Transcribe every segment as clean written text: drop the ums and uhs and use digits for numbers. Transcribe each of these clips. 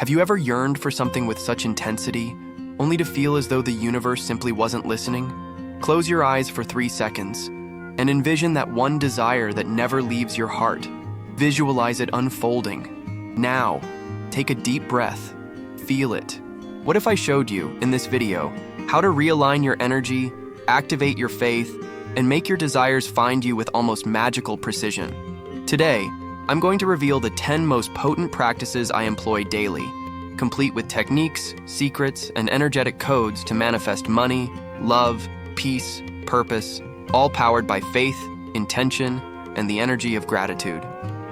Have you ever yearned for something with such intensity, only to feel as though the universe simply wasn't listening? Close your eyes for 3 seconds and envision that one desire that never leaves your heart. Visualize it unfolding. Now, take a deep breath. Feel it. What if I showed you, in this video, how to realign your energy, activate your faith, and make your desires find you with almost magical precision? Today, I'm going to reveal the 10 most potent practices I employ daily, complete with techniques, secrets, and energetic codes to manifest money, love, peace, purpose, all powered by faith, intention, and the energy of gratitude.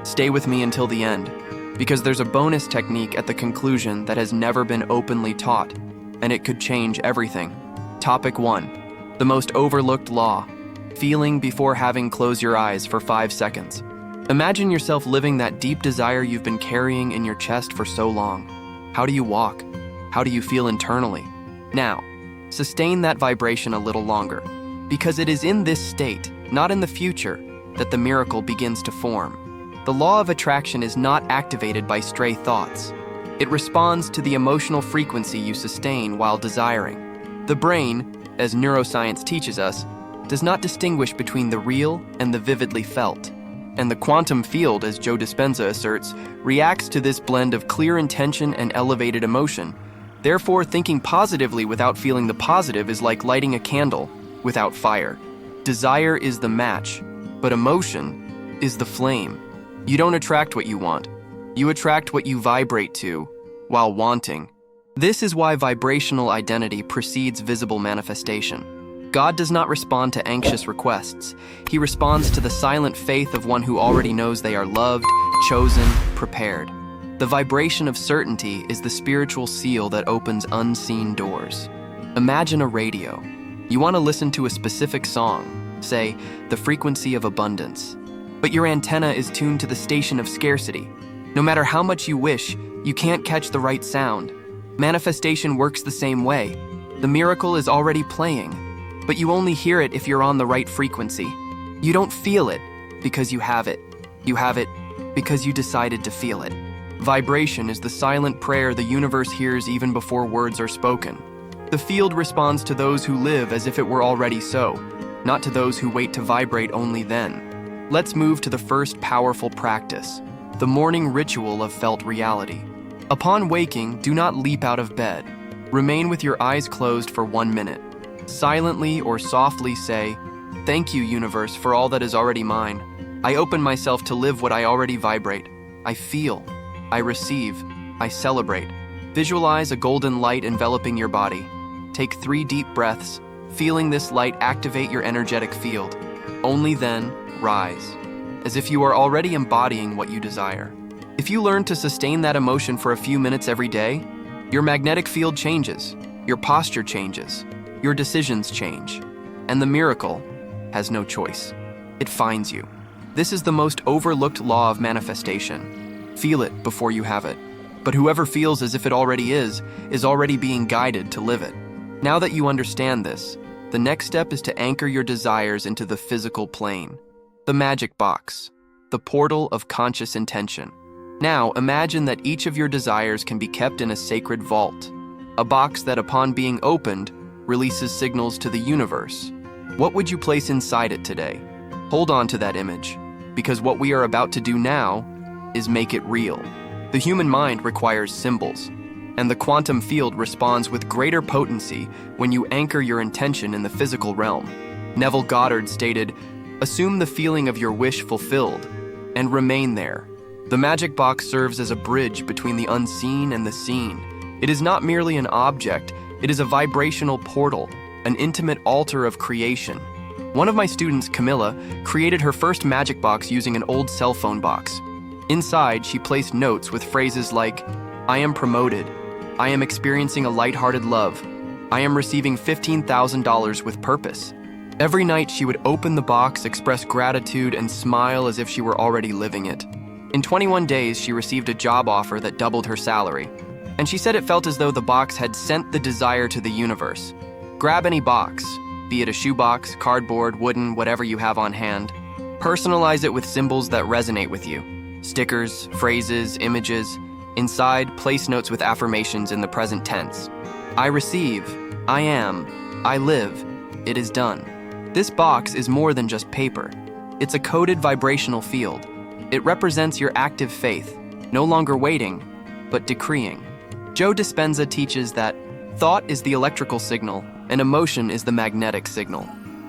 Stay with me until the end, because there's a bonus technique at the conclusion that has never been openly taught, and it could change everything. Topic 1. The most overlooked law. Feeling before having. Close your eyes for 5 seconds. Imagine yourself living that deep desire you've been carrying in your chest for so long. How do you walk? How do you feel internally? Now, sustain that vibration a little longer, because it is in this state, not in the future, that the miracle begins to form. The law of attraction is not activated by stray thoughts. It responds to the emotional frequency you sustain while desiring. The brain, as neuroscience teaches us, does not distinguish between the real and the vividly felt. And the quantum field, as Joe Dispenza asserts, reacts to this blend of clear intention and elevated emotion. Therefore, thinking positively without feeling the positive is like lighting a candle without fire. Desire is the match, but emotion is the flame. You don't attract what you want. You attract what you vibrate to while wanting. This is why vibrational identity precedes visible manifestation. God does not respond to anxious requests. He responds to the silent faith of one who already knows they are loved, chosen, prepared. The vibration of certainty is the spiritual seal that opens unseen doors. Imagine a radio. You want to listen to a specific song, say, the frequency of abundance. But your antenna is tuned to the station of scarcity. No matter how much you wish, you can't catch the right sound. Manifestation works the same way. The miracle is already playing, but you only hear it if you're on the right frequency. You don't feel it because you have it. You have it because you decided to feel it. Vibration is the silent prayer the universe hears even before words are spoken. The field responds to those who live as if it were already so, not to those who wait to vibrate only then. Let's move to the first powerful practice, the morning ritual of felt reality. Upon waking, do not leap out of bed. Remain with your eyes closed for 1 minute. Silently or softly say, "Thank you, universe, for all that is already mine. I open myself to live what I already vibrate. I feel, I receive, I celebrate." Visualize a golden light enveloping your body. Take 3 deep breaths, feeling this light activate your energetic field. Only then, rise, as if you are already embodying what you desire. If you learn to sustain that emotion for a few minutes every day, your magnetic field changes, your posture changes, your decisions change, and the miracle has no choice. It finds you. This is the most overlooked law of manifestation. Feel it before you have it. But whoever feels as if it already is already being guided to live it. Now that you understand this, the next step is to anchor your desires into the physical plane. The magic box, the portal of conscious intention. Now imagine that each of your desires can be kept in a sacred vault, a box that upon being opened, releases signals to the universe. What would you place inside it today? Hold on to that image, because what we are about to do now is make it real. The human mind requires symbols, and the quantum field responds with greater potency when you anchor your intention in the physical realm. Neville Goddard stated, "Assume the feeling of your wish fulfilled, and remain there." The magic box serves as a bridge between the unseen and the seen. It is not merely an object, it is a vibrational portal, an intimate altar of creation. One of my students, Camilla, created her first magic box using an old cell phone box. Inside, she placed notes with phrases like, "I am promoted," "I am experiencing a lighthearted love," "I am receiving $15,000 with purpose." Every night, she would open the box, express gratitude, and smile as if she were already living it. In 21 days, she received a job offer that doubled her salary. And she said it felt as though the box had sent the desire to the universe. Grab any box, be it a shoebox, cardboard, wooden, whatever you have on hand. Personalize it with symbols that resonate with you. Stickers, phrases, images. Inside, place notes with affirmations in the present tense. I receive, I am, I live, it is done. This box is more than just paper. It's a coded vibrational field. It represents your active faith, no longer waiting, but decreeing. Joe Dispenza teaches that thought is the electrical signal and emotion is the magnetic signal.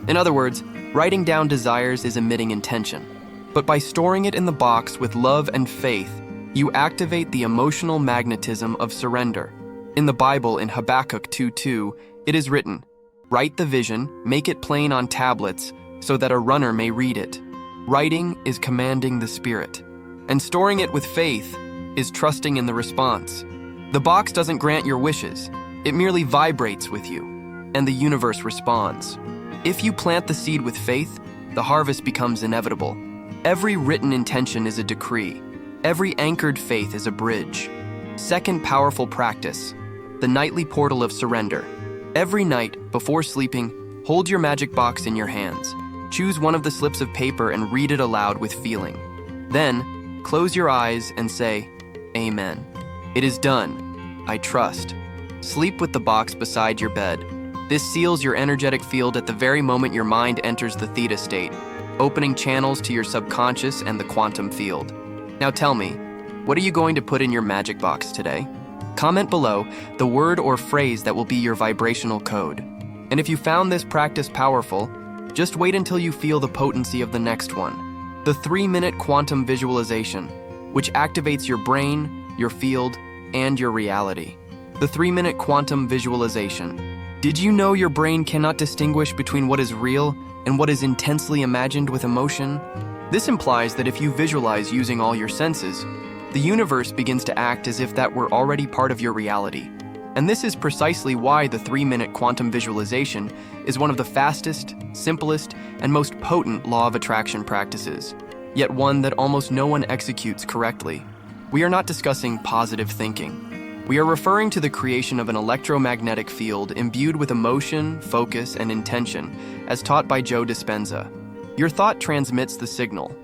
In other words, writing down desires is emitting intention. But by storing it in the box with love and faith, you activate the emotional magnetism of surrender. In the Bible, in Habakkuk 2:2, it is written, "Write the vision, make it plain on tablets, so that a runner may read it." Writing is commanding the Spirit, and storing it with faith is trusting in the response. The box doesn't grant your wishes, it merely vibrates with you, and the universe responds. If you plant the seed with faith, the harvest becomes inevitable. Every written intention is a decree. Every anchored faith is a bridge. Second powerful practice, the nightly portal of surrender. Every night, before sleeping, hold your magic box in your hands. Choose one of the slips of paper and read it aloud with feeling. Then, close your eyes and say, Amen. It is done. I trust. Sleep with the box beside your bed. This seals your energetic field at the very moment your mind enters the theta state, opening channels to your subconscious and the quantum field. Now tell me, what are you going to put in your magic box today? Comment below the word or phrase that will be your vibrational code. And if you found this practice powerful, just wait until you feel the potency of the next one. The 3-minute quantum visualization, which activates your brain, your field, and your reality. The 3-minute quantum visualization. Did you know your brain cannot distinguish between what is real and what is intensely imagined with emotion? This implies that if you visualize using all your senses, the universe begins to act as if that were already part of your reality. And this is precisely why the 3-minute quantum visualization is one of the fastest, simplest, and most potent law of attraction practices, yet one that almost no one executes correctly. We are not discussing positive thinking. We are referring to the creation of an electromagnetic field imbued with emotion, focus, and intention, as taught by Joe Dispenza. Your thought transmits the signal.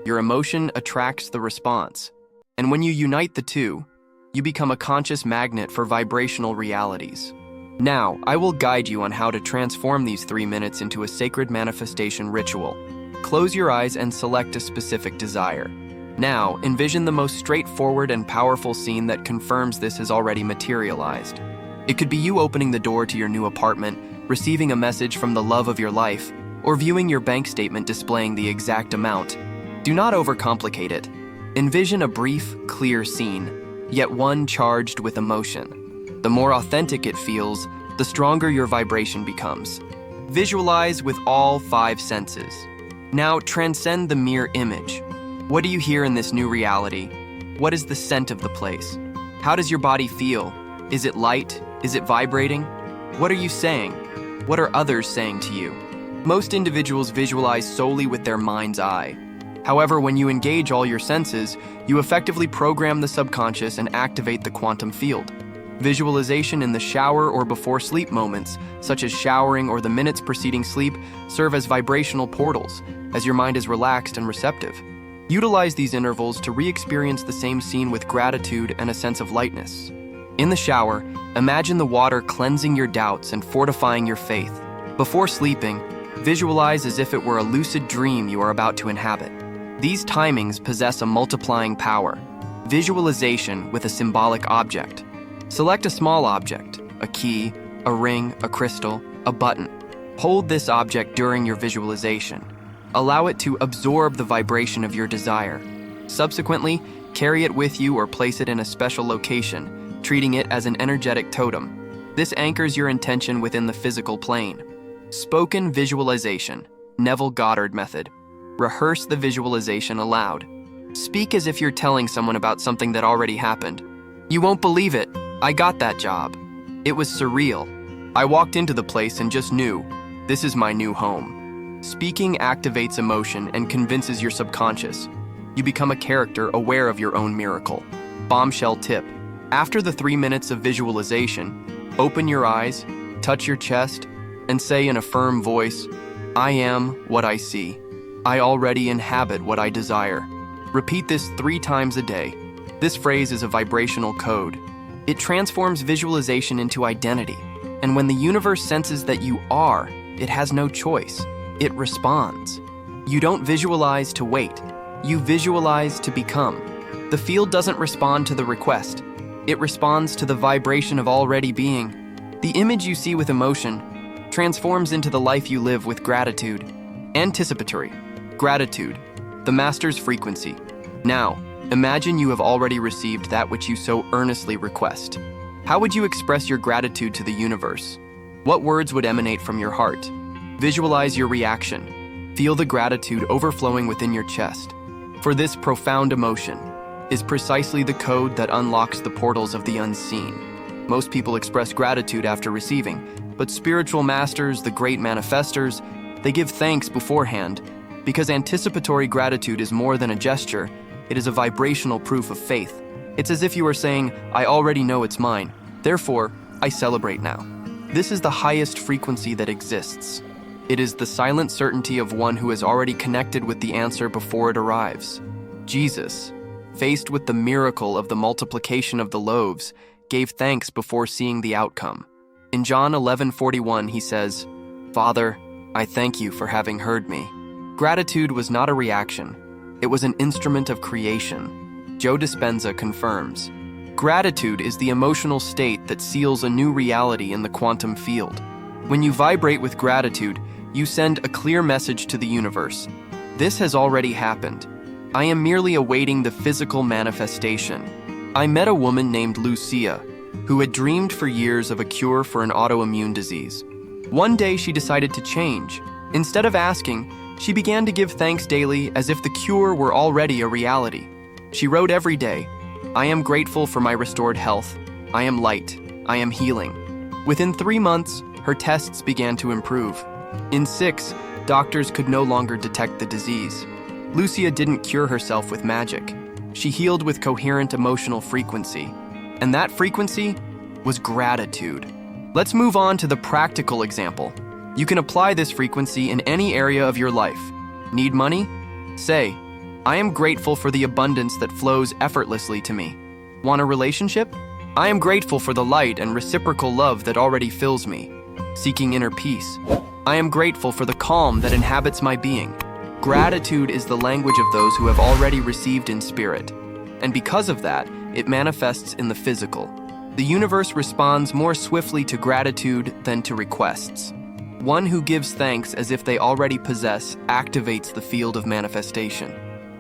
Your emotion attracts the response. And when you unite the two, you become a conscious magnet for vibrational realities. Now, I will guide you on how to transform these 3 minutes into a sacred manifestation ritual. Close your eyes and select a specific desire. Now, envision the most straightforward and powerful scene that confirms this has already materialized. It could be you opening the door to your new apartment, receiving a message from the love of your life, or viewing your bank statement displaying the exact amount. Do not overcomplicate it. Envision a brief, clear scene, yet one charged with emotion. The more authentic it feels, the stronger your vibration becomes. Visualize with all 5 senses. Now transcend the mere image. What do you hear in this new reality? What is the scent of the place? How does your body feel? Is it light? Is it vibrating? What are you saying? What are others saying to you? Most individuals visualize solely with their mind's eye. However, when you engage all your senses, you effectively program the subconscious and activate the quantum field. Visualization in the shower or before sleep moments, such as showering or the minutes preceding sleep, serve as vibrational portals, as your mind is relaxed and receptive. Utilize these intervals to re-experience the same scene with gratitude and a sense of lightness. In the shower, imagine the water cleansing your doubts and fortifying your faith. Before sleeping, visualize as if it were a lucid dream you are about to inhabit. These timings possess a multiplying power. Visualization with a symbolic object. Select a small object, a key, a ring, a crystal, a button. Hold this object during your visualization. Allow it to absorb the vibration of your desire. Subsequently, carry it with you or place it in a special location, treating it as an energetic totem. This anchors your intention within the physical plane. Spoken visualization, Neville Goddard method. Rehearse the visualization aloud. Speak as if you're telling someone about something that already happened. You won't believe it. I got that job. It was surreal. I walked into the place and just knew, this is my new home. Speaking activates emotion and convinces your subconscious. You become a character aware of your own miracle. Bombshell tip. After the 3 minutes of visualization, open your eyes, touch your chest, and say in a firm voice, I am what I see. I already inhabit what I desire. Repeat this 3 times a day. This phrase is a vibrational code. It transforms visualization into identity. And when the universe senses that you are, it has no choice. It responds. You don't visualize to wait. You visualize to become. The field doesn't respond to the request. It responds to the vibration of already being. The image you see with emotion transforms into the life you live with gratitude. Anticipatory. Gratitude. The master's frequency. Now, imagine you have already received that which you so earnestly request. How would you express your gratitude to the universe? What words would emanate from your heart? Visualize your reaction. Feel the gratitude overflowing within your chest. For this profound emotion is precisely the code that unlocks the portals of the unseen. Most people express gratitude after receiving, but spiritual masters, the great manifestors, they give thanks beforehand, because anticipatory gratitude is more than a gesture. It is a vibrational proof of faith. It's as if you are saying, I already know it's mine, therefore, I celebrate now. This is the highest frequency that exists. It is the silent certainty of one who has already connected with the answer before it arrives. Jesus, faced with the miracle of the multiplication of the loaves, gave thanks before seeing the outcome. In John 11:41, he says, Father, I thank you for having heard me. Gratitude was not a reaction. It was an instrument of creation. Joe Dispenza confirms, gratitude is the emotional state that seals a new reality in the quantum field. When you vibrate with gratitude, you send a clear message to the universe. This has already happened. I am merely awaiting the physical manifestation. I met a woman named Lucia, who had dreamed for years of a cure for an autoimmune disease. One day she decided to change. Instead of asking, she began to give thanks daily as if the cure were already a reality. She wrote every day, I am grateful for my restored health. I am light. I am healing. Within 3 months, her tests began to improve. In 6, doctors could no longer detect the disease. Lucia didn't cure herself with magic. She healed with coherent emotional frequency. And that frequency was gratitude. Let's move on to the practical example. You can apply this frequency in any area of your life. Need money? Say, I am grateful for the abundance that flows effortlessly to me. Want a relationship? I am grateful for the light and reciprocal love that already fills me. Seeking inner peace. I am grateful for the calm that inhabits my being. Gratitude is the language of those who have already received in spirit. And because of that, it manifests in the physical. The universe responds more swiftly to gratitude than to requests. One who gives thanks as if they already possess activates the field of manifestation.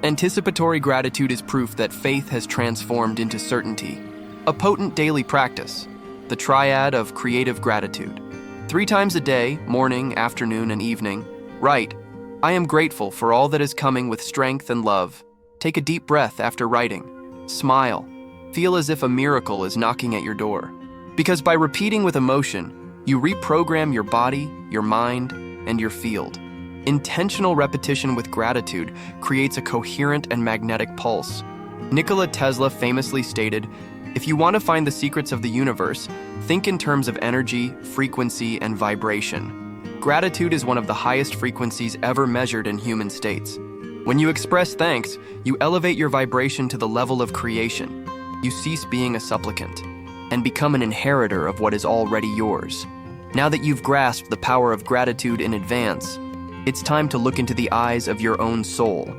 Anticipatory gratitude is proof that faith has transformed into certainty. A potent daily practice, the triad of creative gratitude. 3 times a day, morning, afternoon, and evening, write, I am grateful for all that is coming with strength and love. Take a deep breath after writing. Smile. Feel as if a miracle is knocking at your door. Because by repeating with emotion, you reprogram your body, your mind, and your field. Intentional repetition with gratitude creates a coherent and magnetic pulse. Nikola Tesla famously stated, if you want to find the secrets of the universe, think in terms of energy, frequency, and vibration. Gratitude is one of the highest frequencies ever measured in human states. When you express thanks, you elevate your vibration to the level of creation. You cease being a supplicant and become an inheritor of what is already yours. Now that you've grasped the power of gratitude in advance, it's time to look into the eyes of your own soul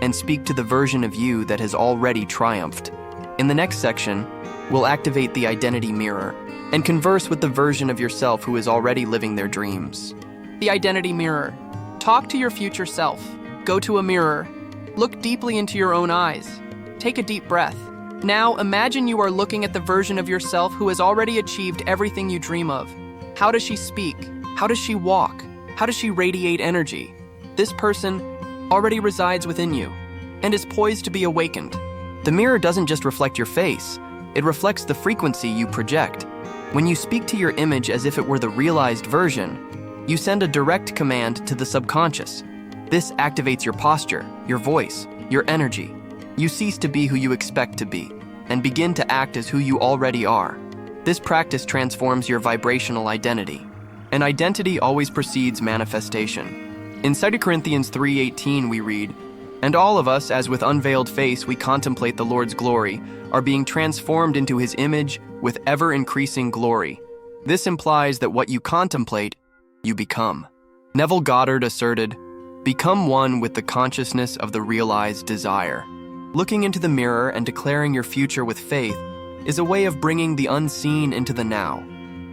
and speak to the version of you that has already triumphed. In the next section, we'll activate the identity mirror and converse with the version of yourself who is already living their dreams. The identity mirror. Talk to your future self. Go to a mirror. Look deeply into your own eyes. Take a deep breath. Now imagine you are looking at the version of yourself who has already achieved everything you dream of. How does she speak? How does she walk? How does she radiate energy? This person already resides within you and is poised to be awakened. The mirror doesn't just reflect your face, it reflects the frequency you project. When you speak to your image as if it were the realized version, you send a direct command to the subconscious. This activates your posture, your voice, your energy. You cease to be who you expect to be and begin to act as who you already are. This practice transforms your vibrational identity. And identity always precedes manifestation. In 2 Corinthians 3:18 we read, And all of us, as with unveiled face we contemplate the Lord's glory, are being transformed into his image with ever-increasing glory. This implies that what you contemplate, you become. Neville Goddard asserted, "Become one with the consciousness of the realized desire." Looking into the mirror and declaring your future with faith is a way of bringing the unseen into the now.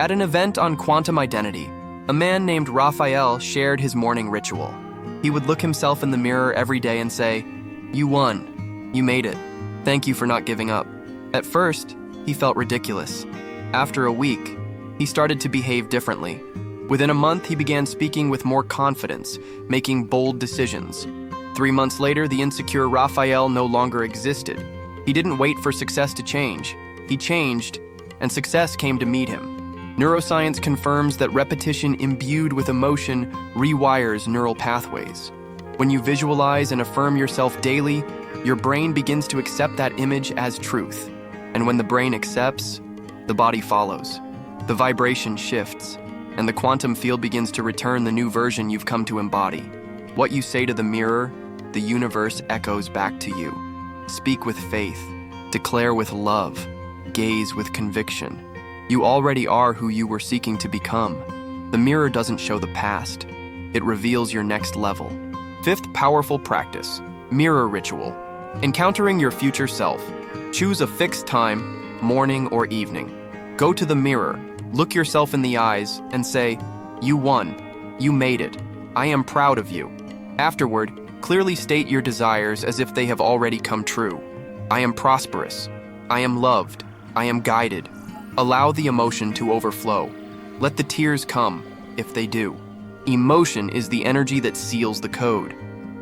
At an event on quantum identity, a man named Raphael shared his morning ritual. He would look himself in the mirror every day and say, "You won. You made it. Thank you for not giving up." At first, he felt ridiculous. After a week, he started to behave differently. Within a month, he began speaking with more confidence, making bold decisions. 3 months later, the insecure Raphael no longer existed. He didn't wait for success to change. He changed, and success came to meet him. Neuroscience confirms that repetition imbued with emotion rewires neural pathways. When you visualize and affirm yourself daily, your brain begins to accept that image as truth. And when the brain accepts, the body follows. The vibration shifts, and the quantum field begins to return the new version you've come to embody. What you say to the mirror, the universe echoes back to you. Speak with faith, declare with love, gaze with conviction. You already are who you were seeking to become. The mirror doesn't show the past. It reveals your next level. Fifth powerful practice, mirror ritual. Encountering your future self. Choose a fixed time, morning or evening. Go to the mirror, look yourself in the eyes, and say, "You won. You made it. I am proud of you." Afterward, clearly state your desires as if they have already come true. I am prosperous. I am loved. I am guided. Allow the emotion to overflow. Let the tears come, if they do. Emotion is the energy that seals the code.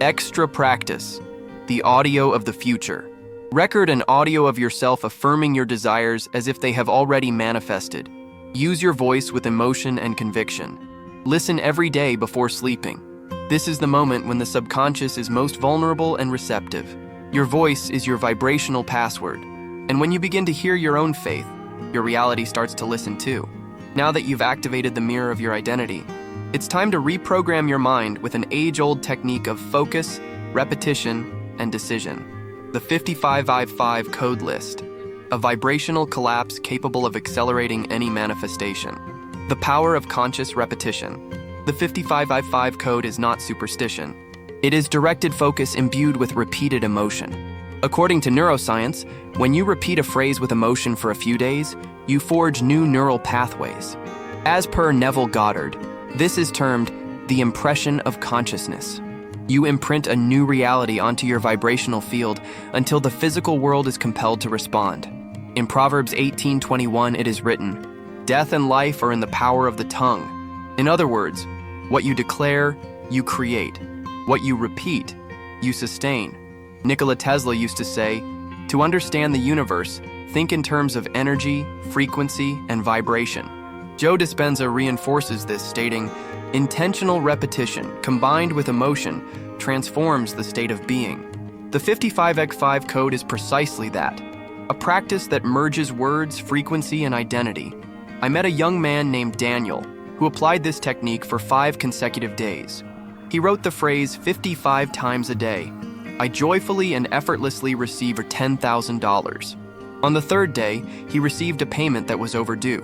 Extra practice. The audio of the future. Record an audio of yourself affirming your desires as if they have already manifested. Use your voice with emotion and conviction. Listen every day before sleeping. This is the moment when the subconscious is most vulnerable and receptive. Your voice is your vibrational password. And when you begin to hear your own faith, your reality starts to listen too. Now that you've activated the mirror of your identity, it's time to reprogram your mind with an age-old technique of focus, repetition, and decision. The 55i5 code list, a vibrational collapse capable of accelerating any manifestation. The power of conscious repetition. The 55i5 code is not superstition. It is directed focus imbued with repeated emotion. According to neuroscience, when you repeat a phrase with emotion for a few days, you forge new neural pathways. As per Neville Goddard, this is termed the impression of consciousness. You imprint a new reality onto your vibrational field until the physical world is compelled to respond. In Proverbs 18:21, it is written, "Death and life are in the power of the tongue." In other words, what you declare, you create. What you repeat, you sustain. Nikola Tesla used to say, "To understand the universe, think in terms of energy, frequency, and vibration." Joe Dispenza reinforces this, stating, "Intentional repetition, combined with emotion, transforms the state of being." The 55x5 code is precisely that, a practice that merges words, frequency, and identity. I met a young man named Daniel who applied this technique for 5 consecutive days. He wrote the phrase 55 times a day. I joyfully and effortlessly receive $10,000. On the 3rd day, he received a payment that was overdue.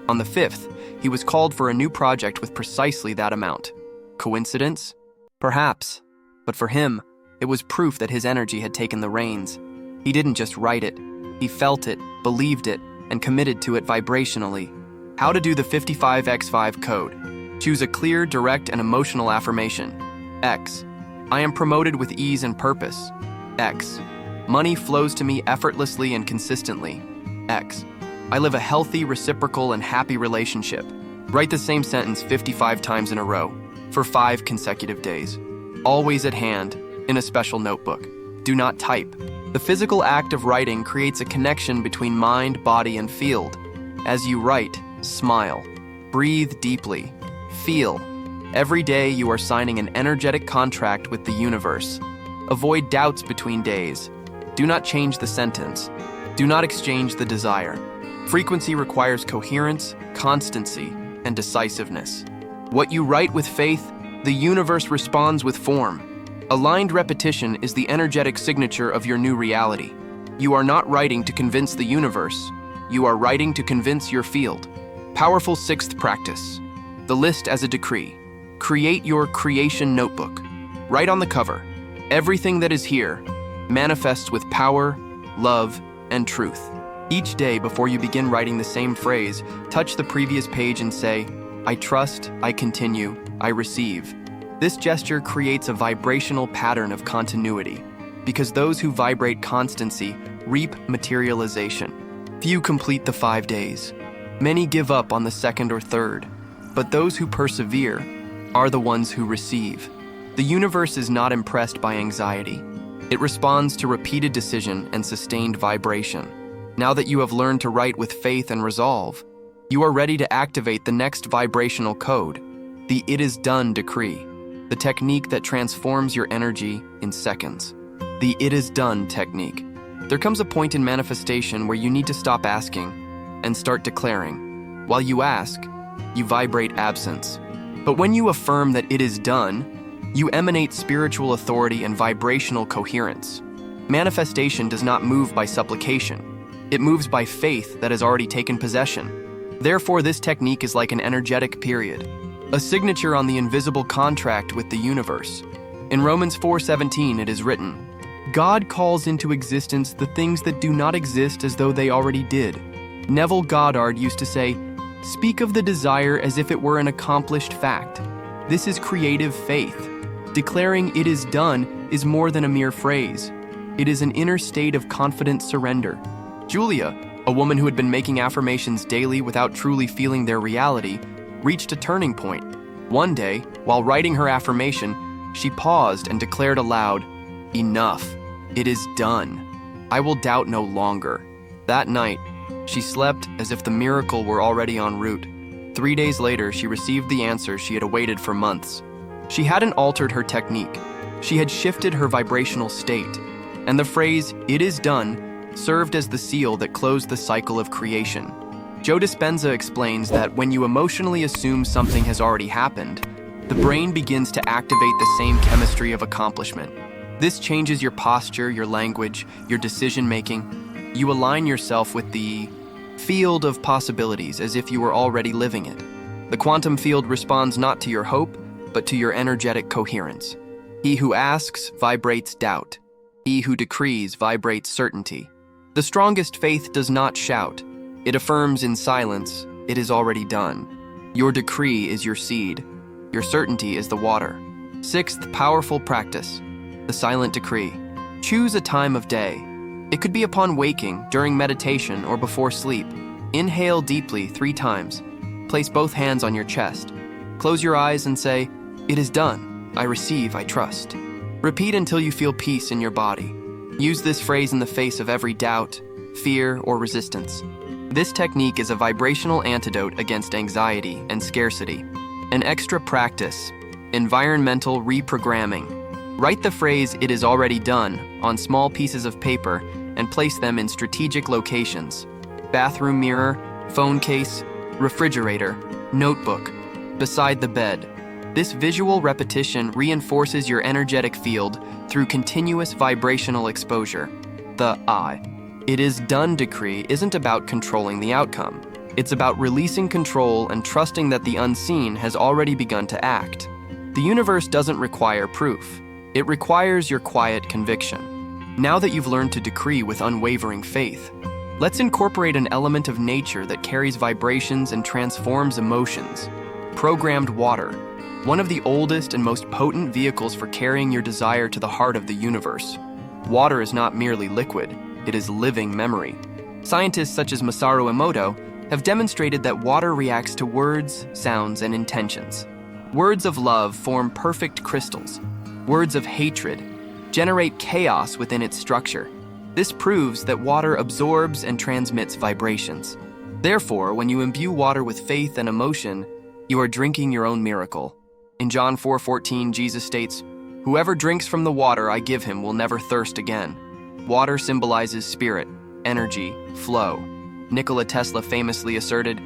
On the 5th, he was called for a new project with precisely that amount. Coincidence? Perhaps. But for him, it was proof that his energy had taken the reins. He didn't just write it. He felt it, believed it, and committed to it vibrationally. How to do the 55x5 code. Choose a clear, direct, and emotional affirmation. X. I am promoted with ease and purpose. X. Money flows to me effortlessly and consistently. X. I live a healthy, reciprocal, and happy relationship. Write the same sentence 55 times in a row, for 5 consecutive days. Always at hand, in a special notebook. Do not type. The physical act of writing creates a connection between mind, body, and field. As you write, smile. Breathe deeply. Feel. Every day you are signing an energetic contract with the universe. Avoid doubts between days. Do not change the sentence. Do not exchange the desire. Frequency requires coherence, constancy, and decisiveness. What you write with faith, the universe responds with form. Aligned repetition is the energetic signature of your new reality. You are not writing to convince the universe. You are writing to convince your field. Powerful sixth practice. The list as a decree. Create your creation notebook. Write on the cover, everything that is here manifests with power, love, and truth. Each day before you begin writing the same phrase, touch the previous page and say, I trust, I continue, I receive. This gesture creates a vibrational pattern of continuity, because those who vibrate constancy reap materialization. Few complete the 5 days. Many give up on the second or third, but those who persevere are the ones who receive. The universe is not impressed by anxiety. It responds to repeated decision and sustained vibration. Now that you have learned to write with faith and resolve, you are ready to activate the next vibrational code, the It Is Done decree, the technique that transforms your energy in seconds. The It Is Done technique. There comes a point in manifestation where you need to stop asking and start declaring. While you ask, you vibrate absence. But when you affirm that it is done, you emanate spiritual authority and vibrational coherence. Manifestation does not move by supplication. It moves by faith that has already taken possession. Therefore, this technique is like an energetic period, a signature on the invisible contract with the universe. In Romans 4:17, it is written, God calls into existence the things that do not exist as though they already did. Neville Goddard used to say, speak of the desire as if it were an accomplished fact. This is creative faith. Declaring it is done is more than a mere phrase. It is an inner state of confident surrender. Julia, a woman who had been making affirmations daily without truly feeling their reality, reached a turning point. One day, while writing her affirmation, she paused and declared aloud, enough. It is done. I will doubt no longer. That night, she slept as if the miracle were already en route. 3 days later, she received the answer she had awaited for months. She hadn't altered her technique. She had shifted her vibrational state. And the phrase, it is done, served as the seal that closed the cycle of creation. Joe Dispenza explains that when you emotionally assume something has already happened, the brain begins to activate the same chemistry of accomplishment. This changes your posture, your language, your decision-making. You align yourself with the field of possibilities as if you were already living it. The quantum field responds not to your hope, but to your energetic coherence. He who asks vibrates doubt. He who decrees vibrates certainty. The strongest faith does not shout. It affirms in silence, it is already done. Your decree is your seed. Your certainty is the water. Sixth powerful practice, the silent decree. Choose a time of day. It could be upon waking, during meditation, or before sleep. Inhale deeply 3 times. Place both hands on your chest. Close your eyes and say, it is done. I receive, I trust. Repeat until you feel peace in your body. Use this phrase in the face of every doubt, fear, or resistance. This technique is a vibrational antidote against anxiety and scarcity. An extra practice, environmental reprogramming. Write the phrase, it is already done, on small pieces of paper and place them in strategic locations. Bathroom mirror, phone case, refrigerator, notebook, beside the bed. This visual repetition reinforces your energetic field through continuous vibrational exposure. The I, it is done decree isn't about controlling the outcome. It's about releasing control and trusting that the unseen has already begun to act. The universe doesn't require proof. It requires your quiet conviction. Now that you've learned to decree with unwavering faith, let's incorporate an element of nature that carries vibrations and transforms emotions. Programmed water, one of the oldest and most potent vehicles for carrying your desire to the heart of the universe. Water is not merely liquid, it is living memory. Scientists such as Masaru Emoto have demonstrated that water reacts to words, sounds, and intentions. Words of love form perfect crystals. Words of hatred generate chaos within its structure. This proves that water absorbs and transmits vibrations. Therefore, when you imbue water with faith and emotion, you are drinking your own miracle. In John 4:14, Jesus states, whoever drinks from the water I give him will never thirst again. Water symbolizes spirit, energy, flow. Nikola Tesla famously asserted,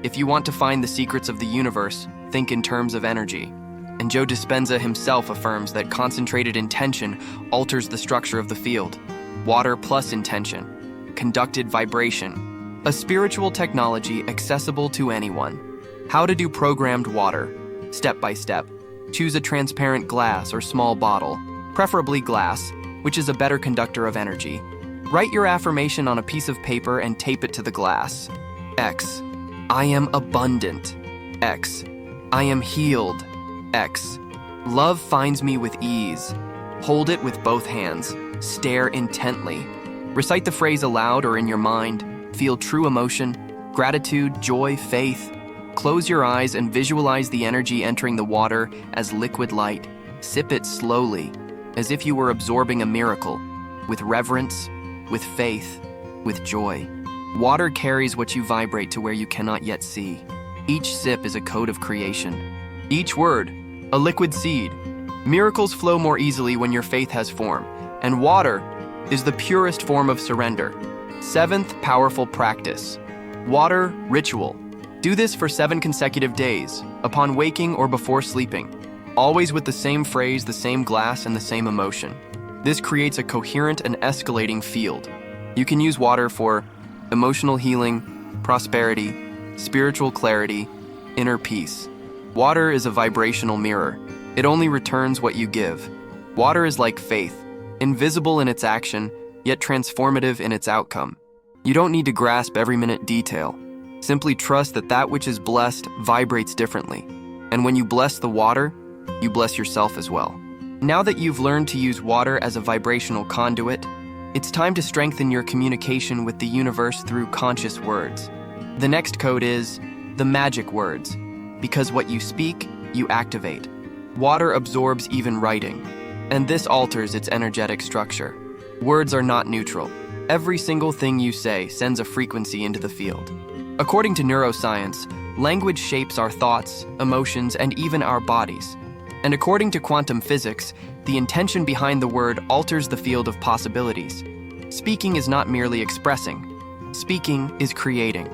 if you want to find the secrets of the universe, think in terms of energy. And Joe Dispenza himself affirms that concentrated intention alters the structure of the field. Water plus intention. Conducted vibration. A spiritual technology accessible to anyone. How to do programmed water. Step by step. Choose a transparent glass or small bottle, preferably glass, which is a better conductor of energy. Write your affirmation on a piece of paper and tape it to the glass. X. I am abundant. X. I am healed. X. Love finds me with ease. Hold it with both hands. Stare intently. Recite the phrase aloud or in your mind. Feel true emotion, gratitude, joy, faith. Close your eyes and visualize the energy entering the water as liquid light. Sip it slowly, as if you were absorbing a miracle, with reverence, with faith, with joy. Water carries what you vibrate to where you cannot yet see. Each sip is a code of creation. Each word, a liquid seed. Miracles flow more easily when your faith has form, and water is the purest form of surrender. 7th powerful practice. Water ritual. Do this for 7 consecutive days, upon waking or before sleeping, always with the same phrase, the same glass, and the same emotion. This creates a coherent and escalating field. You can use water for emotional healing, prosperity, spiritual clarity, inner peace. Water is a vibrational mirror. It only returns what you give. Water is like faith, invisible in its action, yet transformative in its outcome. You don't need to grasp every minute detail. Simply trust that that which is blessed vibrates differently. And when you bless the water, you bless yourself as well. Now that you've learned to use water as a vibrational conduit, it's time to strengthen your communication with the universe through conscious words. The next code is the magic words, because what you speak, you activate. Water absorbs even writing, and this alters its energetic structure. Words are not neutral. Every single thing you say sends a frequency into the field. According to neuroscience, language shapes our thoughts, emotions, and even our bodies. And according to quantum physics, the intention behind the word alters the field of possibilities. Speaking is not merely expressing. Speaking is creating.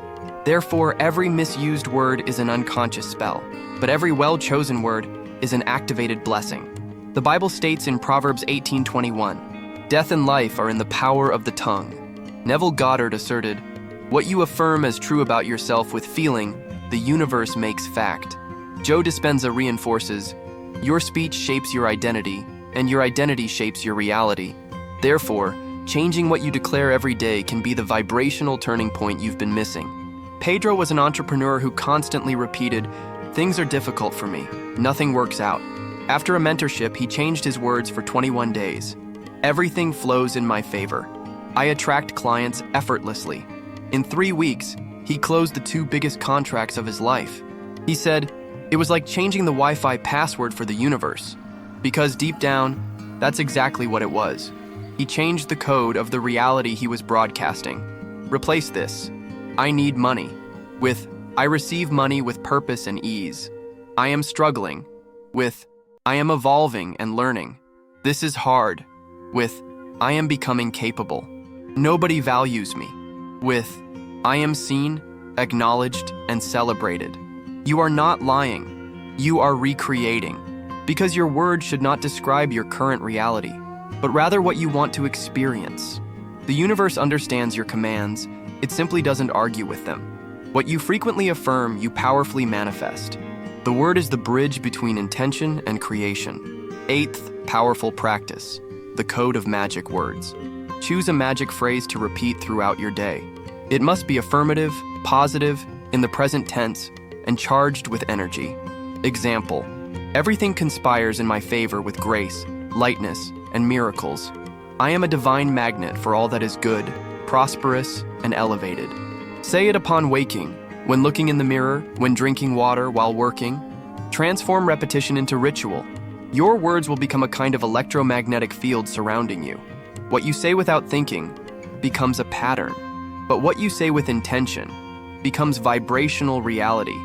Therefore, every misused word is an unconscious spell, but every well-chosen word is an activated blessing. The Bible states in Proverbs 18:21, "Death and life are in the power of the tongue." Neville Goddard asserted, "What you affirm as true about yourself with feeling, the universe makes fact." Joe Dispenza reinforces, "Your speech shapes your identity, and your identity shapes your reality. Therefore, changing what you declare every day can be the vibrational turning point you've been missing." Pedro was an entrepreneur who constantly repeated, "Things are difficult for me. Nothing works out." After a mentorship, he changed his words for 21 days. "Everything flows in my favor. I attract clients effortlessly." In 3 weeks, he closed the 2 biggest contracts of his life. He said, "It was like changing the Wi-Fi password for the universe." Because deep down, that's exactly what it was. He changed the code of the reality he was broadcasting. Replace this, "I need money," with "I receive money with purpose and ease." "I am struggling," with "I am evolving and learning." "This is hard," with "I am becoming capable." "Nobody values me," with "I am seen, acknowledged, and celebrated." You are not lying. You are recreating. Because your words should not describe your current reality, but rather what you want to experience. The universe understands your commands. It simply doesn't argue with them. What you frequently affirm, you powerfully manifest. The word is the bridge between intention and creation. 8th powerful practice, the code of magic words. Choose a magic phrase to repeat throughout your day. It must be affirmative, positive, in the present tense, and charged with energy. Example, "Everything conspires in my favor with grace, lightness, and miracles. I am a divine magnet for all that is good, prosperous, and elevated." Say it upon waking, when looking in the mirror, when drinking water, while working. Transform repetition into ritual. Your words will become a kind of electromagnetic field surrounding you. What you say without thinking becomes a pattern, but what you say with intention becomes vibrational reality.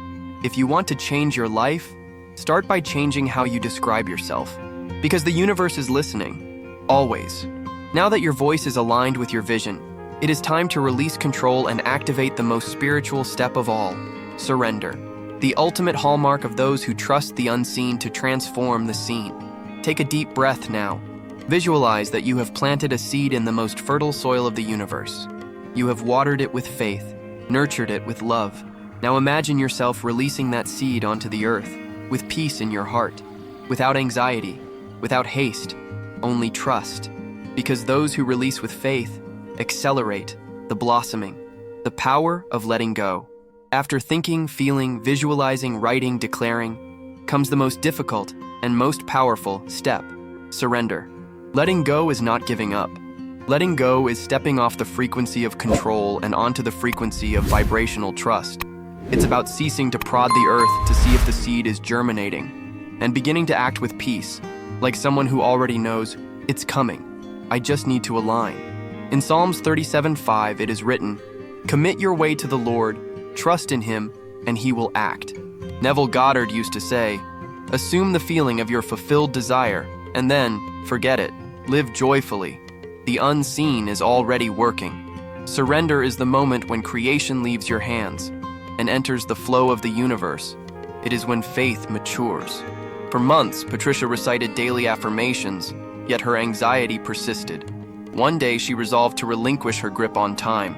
If you want to change your life, start by changing how you describe yourself, because the universe is listening, always. Now that your voice is aligned with your vision, it is time to release control and activate the most spiritual step of all, surrender. the ultimate hallmark of those who trust the unseen to transform the seen. Take a deep breath now. Visualize that you have planted a seed in the most fertile soil of the universe. You have watered it with faith, nurtured it with love. Now imagine yourself releasing that seed onto the earth, with peace in your heart, without anxiety, without haste, only trust. Because those who release with faith accelerate the blossoming, the power of letting go. After thinking, feeling, visualizing, writing, declaring, comes the most difficult and most powerful step: surrender. Letting go is not giving up. Letting go is stepping off the frequency of control and onto the frequency of vibrational trust. It's about ceasing to prod the earth to see if the seed is germinating and beginning to act with peace, like someone who already knows, it's coming. I just need to align. In Psalms 37:5, it is written, "Commit your way to the Lord, trust in Him, and He will act." Neville Goddard used to say, "Assume the feeling of your fulfilled desire, and then forget it. Live joyfully. The unseen is already working." Surrender is the moment when creation leaves your hands and enters the flow of the universe. It is when faith matures. For months, Patricia recited daily affirmations, yet her anxiety persisted. One day, she resolved to relinquish her grip on time.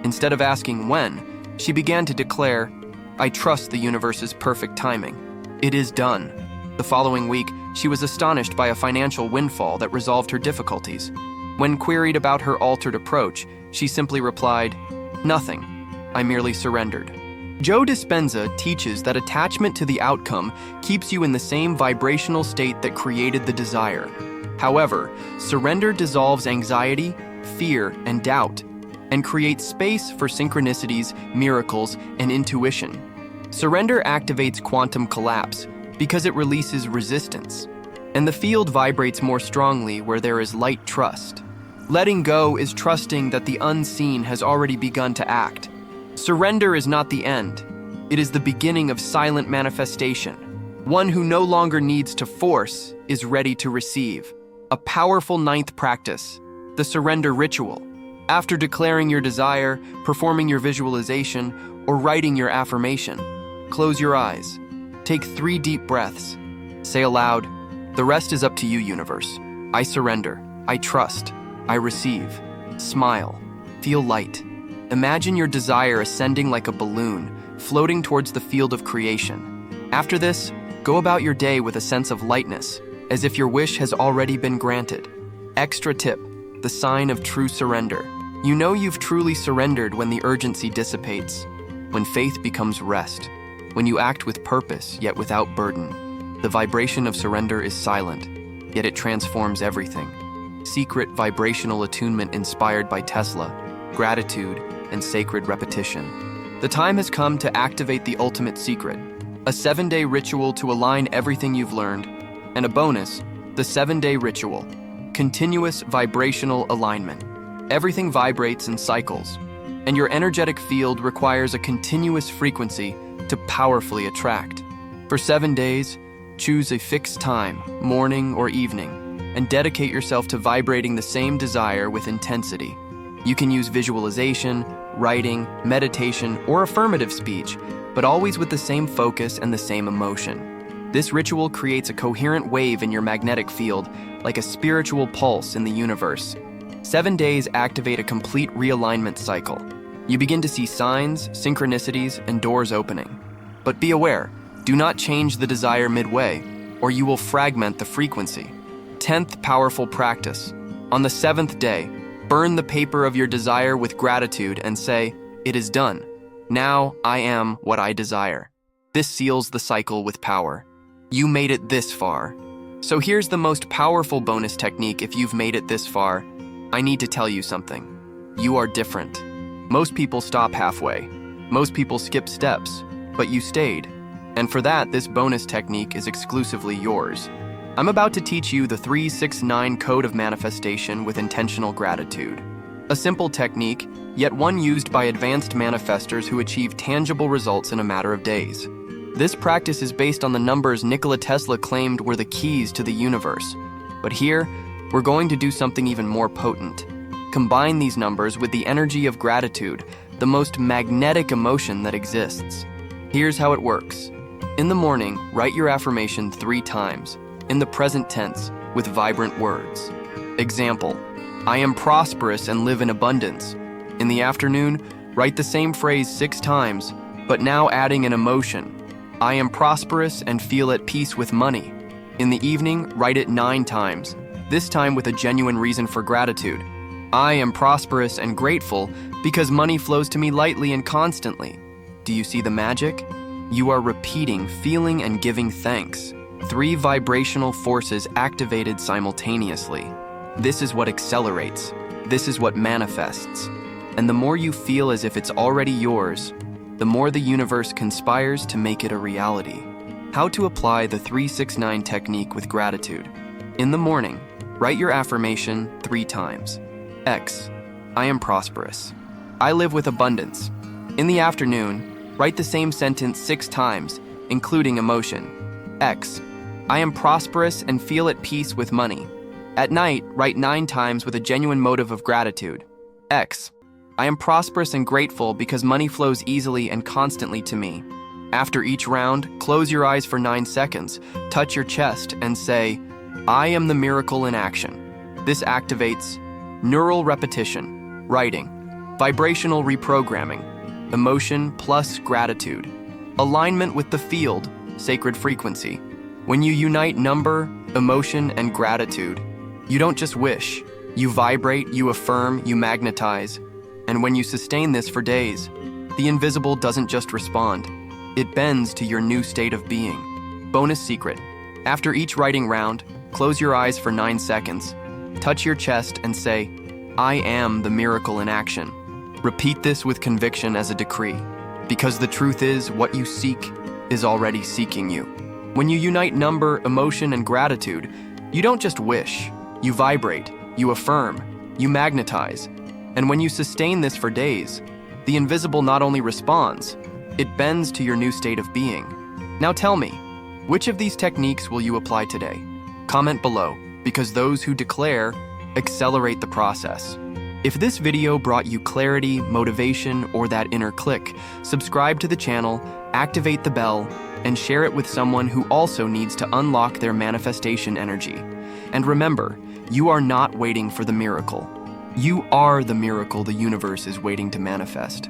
Instead of asking when, she began to declare, "I trust the universe's perfect timing. It is done." The following week, she was astonished by a financial windfall that resolved her difficulties. When queried about her altered approach, she simply replied, "Nothing. I merely surrendered." Joe Dispenza teaches that attachment to the outcome keeps you in the same vibrational state that created the desire. However, surrender dissolves anxiety, fear, and doubt, and creates space for synchronicities, miracles, and intuition. Surrender activates quantum collapse because it releases resistance, and the field vibrates more strongly where there is light trust. Letting go is trusting that the unseen has already begun to act. Surrender is not the end. It is the beginning of silent manifestation. One who no longer needs to force is ready to receive. A powerful ninth practice, the surrender ritual. After declaring your desire, performing your visualization, or writing your affirmation, close your eyes. Take 3 deep breaths. Say aloud, "The rest is up to you, universe. I surrender. I trust. I receive." Smile. Feel light. Imagine your desire ascending like a balloon, floating towards the field of creation. After this, go about your day with a sense of lightness, as if your wish has already been granted. Extra tip, the sign of true surrender. You know you've truly surrendered when the urgency dissipates, when faith becomes rest, when you act with purpose yet without burden. The vibration of surrender is silent, yet it transforms everything. Secret vibrational attunement inspired by Tesla, gratitude, and sacred repetition. The time has come to activate the ultimate secret, a 7-day ritual to align everything you've learned, and a bonus, the 7-day ritual, continuous vibrational alignment. Everything vibrates in cycles, and your energetic field requires a continuous frequency to powerfully attract. For 7 days, choose a fixed time, morning or evening, and dedicate yourself to vibrating the same desire with intensity. You can use visualization, writing, meditation, or affirmative speech, but always with the same focus and the same emotion. This ritual creates a coherent wave in your magnetic field, like a spiritual pulse in the universe. 7 days activate a complete realignment cycle. You begin to see signs, synchronicities, and doors opening. But be aware, do not change the desire midway, or you will fragment the frequency. 10th powerful practice. On the 7th day, burn the paper of your desire with gratitude and say, "It is done. Now I am what I desire." This seals the cycle with power. You made it this far. So here's the most powerful bonus technique if you've made it this far. I need to tell you something. You are different. Most people stop halfway. Most people skip steps, but you stayed. And for that, this bonus technique is exclusively yours. I'm about to teach you the 369 Code of Manifestation with intentional gratitude. A simple technique, yet one used by advanced manifestors who achieve tangible results in a matter of days. This practice is based on the numbers Nikola Tesla claimed were the keys to the universe. But here, we're going to do something even more potent. Combine these numbers with the energy of gratitude, the most magnetic emotion that exists. Here's how it works. In the morning, write your affirmation 3 times, in the present tense, with vibrant words. Example, I am prosperous and live in abundance. In the afternoon, write the same phrase 6 times, but now adding an emotion. I am prosperous and feel at peace with money. In the evening, write it 9 times, this time with a genuine reason for gratitude. I am prosperous and grateful because money flows to me lightly and constantly. Do you see the magic? You are repeating, feeling, and giving thanks. 3 vibrational forces activated simultaneously. This is what accelerates. This is what manifests. And the more you feel as if it's already yours, the more the universe conspires to make it a reality. How to apply the 369 technique with gratitude. In the morning, write your affirmation 3 times. X, I am prosperous. I live with abundance. In the afternoon, write the same sentence 6 times, including emotion. X, I am prosperous and feel at peace with money. At night, write 9 times with a genuine motive of gratitude. X, I am prosperous and grateful because money flows easily and constantly to me. After each round, close your eyes for 9 seconds, touch your chest, and say, I am the miracle in action. This activates neural repetition, writing, vibrational reprogramming, emotion plus gratitude, alignment with the field, sacred frequency. When you unite number, emotion, and gratitude, you don't just wish, you vibrate, you affirm, you magnetize. And when you sustain this for days, the invisible doesn't just respond, it bends to your new state of being. Bonus secret. After each writing round, close your eyes for 9 seconds, touch your chest and say, I am the miracle in action. Repeat this with conviction as a decree, because the truth is what you seek is already seeking you. When you unite number, emotion, and gratitude, you don't just wish, you vibrate, you affirm, you magnetize. And when you sustain this for days, the invisible not only responds, it bends to your new state of being. Now tell me, which of these techniques will you apply today? Comment below, because those who declare accelerate the process. If this video brought you clarity, motivation, or that inner click, subscribe to the channel, activate the bell, and share it with someone who also needs to unlock their manifestation energy. And remember, you are not waiting for the miracle. You are the miracle the universe is waiting to manifest.